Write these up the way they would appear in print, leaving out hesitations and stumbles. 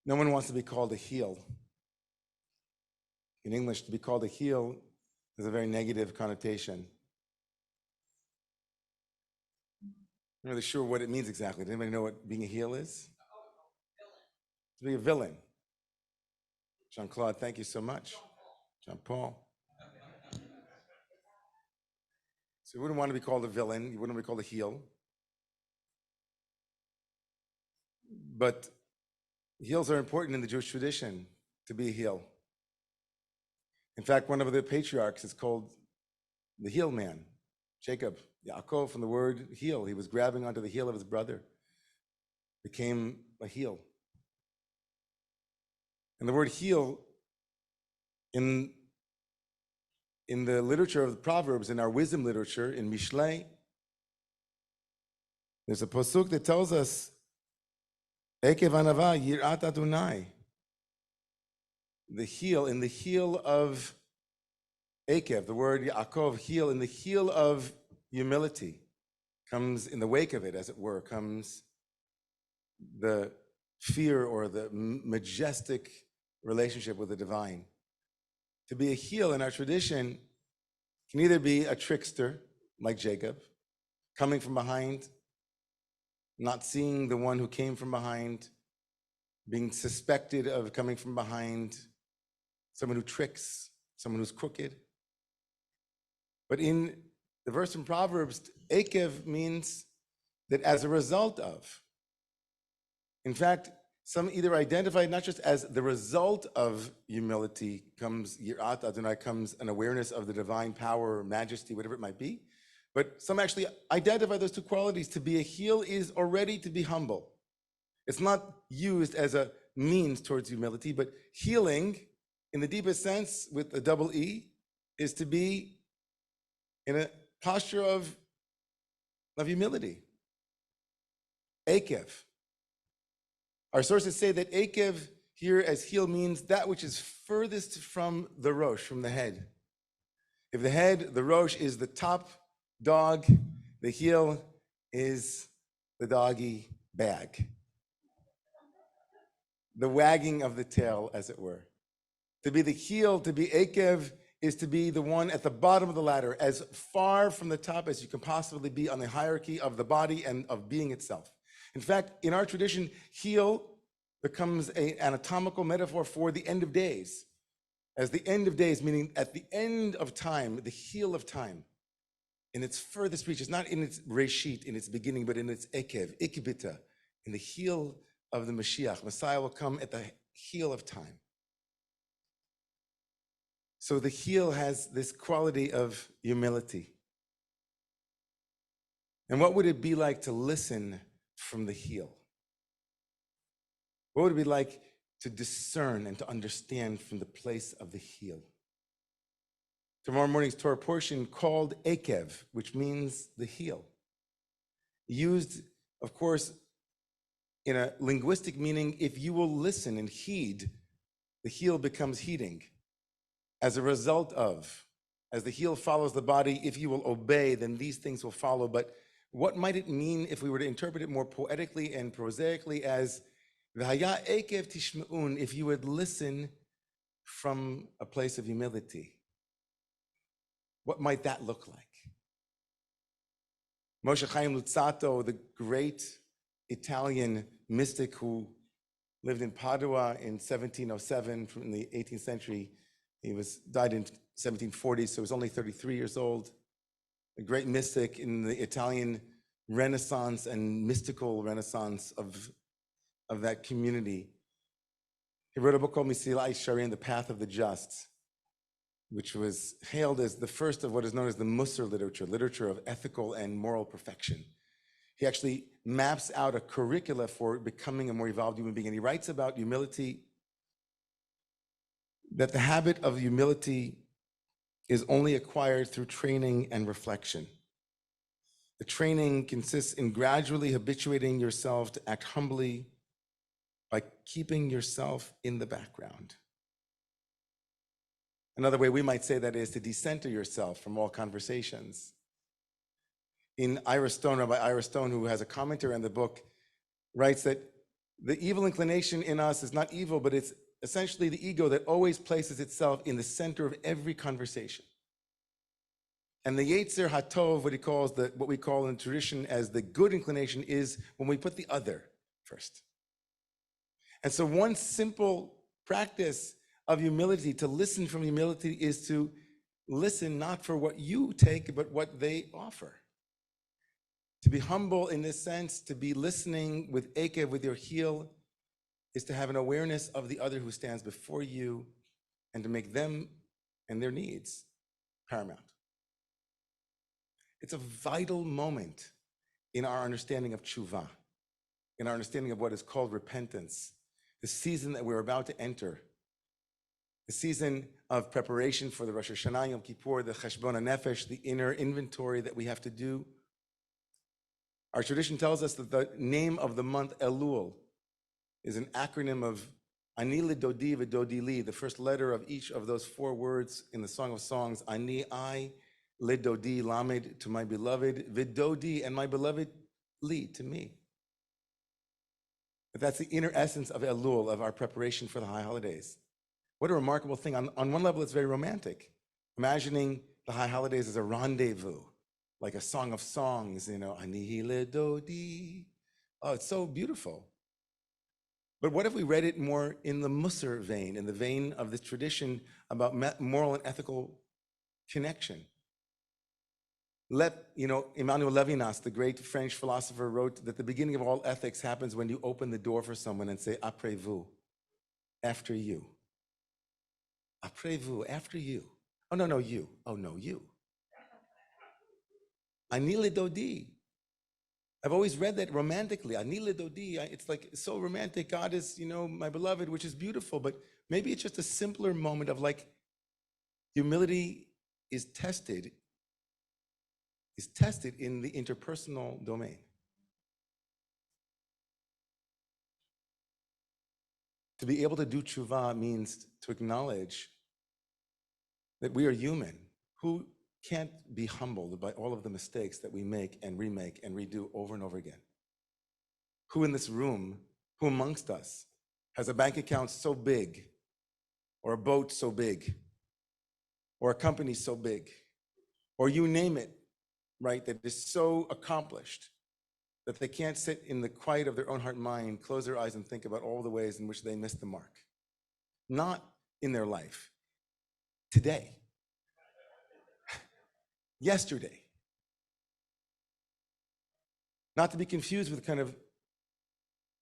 No one wants to be called a heel. In English, to be called a heel is a very negative connotation. I'm not really sure what it means exactly. Does anybody know what being a heel is? To be a villain. Jean-Claude, thank you so much. Jean-Paul. So you wouldn't want to be called a villain. You wouldn't want to be called a heel. But heels are important in the Jewish tradition, to be a heel. In fact, one of the patriarchs is called the heel man, Jacob, Yaakov, from the word heel. He was grabbing onto the heel of his brother, became a heel. And the word heel in the literature of the Proverbs, in our wisdom literature, in Mishlei, there's a pasuk that tells us, Eikev anava yirat Adonai. The heel, in the heel of Eikev, the word Yaakov, heel, in the heel of humility, comes in the wake of it, as it were, comes the fear or the majestic relationship with the divine. To be a heel in our tradition can either be a trickster, like Jacob, coming from behind, not seeing the one who came from behind, being suspected of coming from behind, someone who tricks, someone who's crooked. But in the verse in Proverbs, Eikev means that as a result of. In fact, some either identify not just as the result of humility comes Yirat Adonai, comes an awareness of the divine power or majesty, whatever it might be, but some actually identify those two qualities. To be a heel is already to be humble. It's not used as a means towards humility, but healing, in the deepest sense, with a double E, is to be in a posture of humility. Eikev. Our sources say that Eikev here as heel means that which is furthest from the Rosh, from the head. If the head, the Rosh, is the top dog, the heel is the doggy bag. The wagging of the tail, as it were. To be the heel, to be Eikev, is to be the one at the bottom of the ladder, as far from the top as you can possibly be on the hierarchy of the body and of being itself. In fact, in our tradition, heel becomes an anatomical metaphor for the end of days. As the end of days, meaning at the end of time, the heel of time, in its furthest reach, it's not in its reshit, in its beginning, but in its ekev, ikibita, in the heel of the Mashiach. Messiah will come at the heel of time. So the heel has this quality of humility. And what would it be like to listen from the heel? What would it be like to discern and to understand from the place of the heel? Tomorrow morning's Torah portion called Eikev, which means the heel. Used, of course, in a linguistic meaning, if you will listen and heed, the heel becomes heeding. As a result of, as the heel follows the body, if you will obey, then these things will follow. But what might it mean if we were to interpret it more poetically and prosaically as V'haya Eikev tishme'un, if you would listen from a place of humility? What might that look like? Moshe Chaim Luzzatto, the great Italian mystic who lived in Padua in 1707 from the 18th century, he died in 1740, so he was only 33 years old. A great mystic in the Italian Renaissance and mystical Renaissance of that community. He wrote a book called Mesilai Sharim, The Path of the Just, which was hailed as the first of what is known as the Musar literature of ethical and moral perfection. He actually maps out a curricula for becoming a more evolved human being, and he writes about humility, that the habit of humility is only acquired through training and reflection. The training consists in gradually habituating yourself to act humbly by keeping yourself in the background. Another way we might say that is to decenter yourself from all conversations. In Ira Stone, Rabbi Ira Stone, who has a commentary on the book, writes that The evil inclination in us is not evil, but it's essentially the ego that always places itself in the center of every conversation. And the Yetzer Hatov, what we call in tradition as the good inclination, is when we put the other first. And so one simple practice of humility, to listen from humility, is to listen not for what you take, but what they offer. To be humble in this sense, to be listening with Eikev, with your heel, is to have an awareness of the other who stands before you and to make them and their needs paramount. It's a vital moment in our understanding of tshuva, in our understanding of what is called repentance, the season that we're about to enter, the season of preparation for the Rosh Hashanah, Yom Kippur, the Cheshbon HaNefesh, the inner inventory that we have to do. Our tradition tells us that the name of the month Elul is an acronym of Ani Lidodi V'Dodi Li, the first letter of each of those 4 words in the Song of Songs. Ani, I, Lidodi, Lamed, to my beloved, V'Dodi, and my beloved, Li, to me. But that's the inner essence of Elul, of our preparation for the high holidays. What a remarkable thing. On one level, it's very romantic. Imagining the high holidays as a rendezvous, like a song of songs, Ani Lidodi. Oh, it's so beautiful. But what if we read it more in the Musar vein, in the vein of this tradition about moral and ethical connection? Emmanuel Levinas, the great French philosopher, wrote that the beginning of all ethics happens when you open the door for someone and say, après vous, after you. Après vous, after you. Oh, no, you. Oh, no, you. Ani Lidodi. I've always read that romantically. Ani Lidodi. It's like so romantic. God is, my beloved, which is beautiful. But maybe it's just a simpler moment of humility is tested in the interpersonal domain. To be able to do tshuva means to acknowledge that we are human. Who can't be humbled by all of the mistakes that we make and remake and redo over and over again? Who in this room, who amongst us, has a bank account so big, or a boat so big, or a company so big, or you name it, right, that is so accomplished that they can't sit in the quiet of their own heart and mind, close their eyes and think about all the ways in which they missed the mark? Not in their life, today, yesterday. Not to be confused with kind of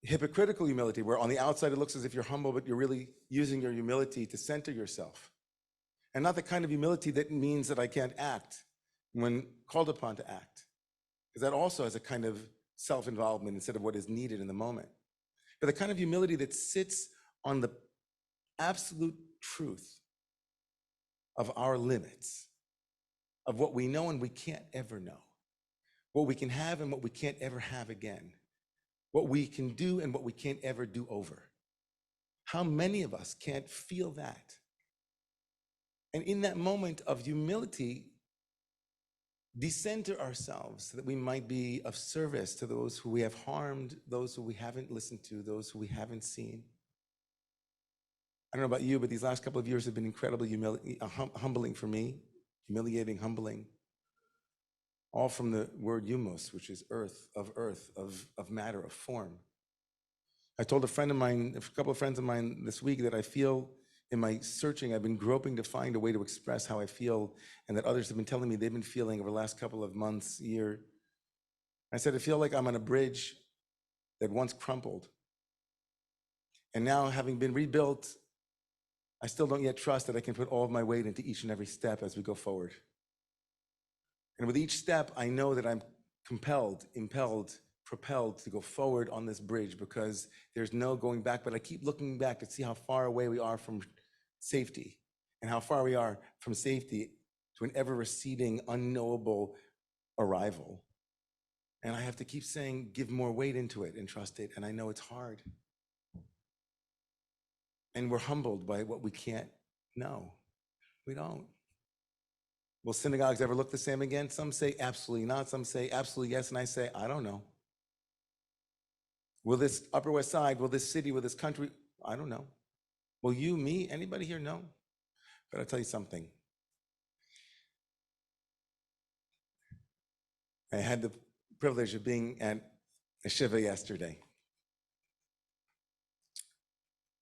hypocritical humility, where on the outside it looks as if you're humble, but you're really using your humility to center yourself. And not the kind of humility that means that I can't act when called upon to act, because that also has a kind of self-involvement instead of what is needed in the moment. But the kind of humility that sits on the absolute truth of our limits, of what we know and we can't ever know, what we can have and what we can't ever have again, what we can do and what we can't ever do over. How many of us can't feel that? And in that moment of humility, decenter ourselves so that we might be of service to those who we have harmed, those who we haven't listened to, those who we haven't seen. I don't know about you, but these last couple of years have been incredibly humbling for me, humiliating, humbling. All from the word humos, which is earth, of matter, of form. I told a couple of friends of mine this week that I feel in my searching, I've been groping to find a way to express how I feel, and that others have been telling me they've been feeling over the last couple of months, year. I said, I feel like I'm on a bridge that once crumpled. And now, having been rebuilt, I still don't yet trust that I can put all of my weight into each and every step as we go forward. And with each step, I know that I'm compelled, impelled, propelled to go forward on this bridge, because there's no going back. But I keep looking back to see how far away we are from safety, and how far we are from safety to an ever-receding, unknowable arrival. And I have to keep saying, give more weight into it and trust it. And I know it's hard. And we're humbled by what we can't know. We don't. Will synagogues ever look the same again? Some say absolutely not. Some say absolutely yes. And I say, I don't know. Will this Upper West Side, will this city, will this country? I don't know. Will you, me, anybody here know? But I'll tell you something. I had the privilege of being at a shiva yesterday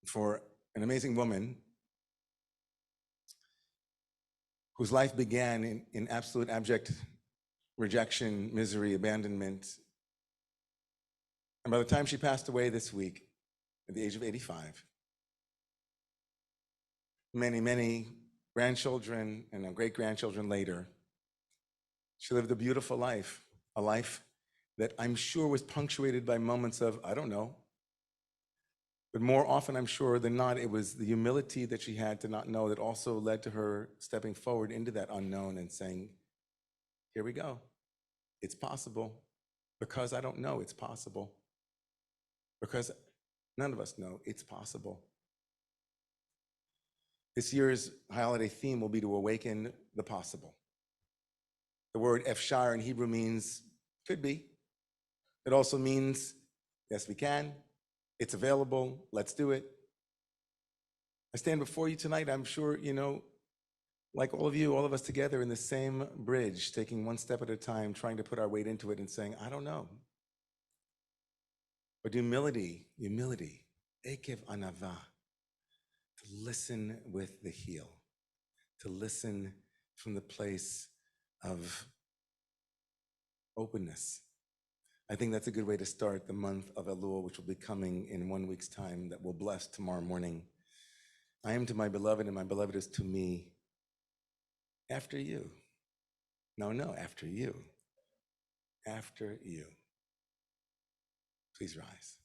for an amazing woman whose life began in absolute abject rejection, misery, abandonment. And by the time she passed away this week, at the age of 85, many, many grandchildren and great-grandchildren later, she lived a beautiful life, a life that I'm sure was punctuated by moments of, I don't know, but more often, I'm sure than not, it was the humility that she had to not know that also led to her stepping forward into that unknown and saying, here we go. It's possible. Because I don't know, it's possible. Because none of us know, it's possible. This year's holiday theme will be to awaken the possible. The word efshar in Hebrew means could be. It also means, yes, we can. It's available. Let's do it. I stand before you tonight, I'm sure, like all of you, all of us together in the same bridge, taking one step at a time, trying to put our weight into it and saying, I don't know. But humility, Eikev anava, to listen with the heel, to listen from the place of openness. I think that's a good way to start the month of Elul, which will be coming in 1 week's time, that we'll bless tomorrow morning. I am to my beloved, and my beloved is to me. After you. No, after you. After you. Please rise.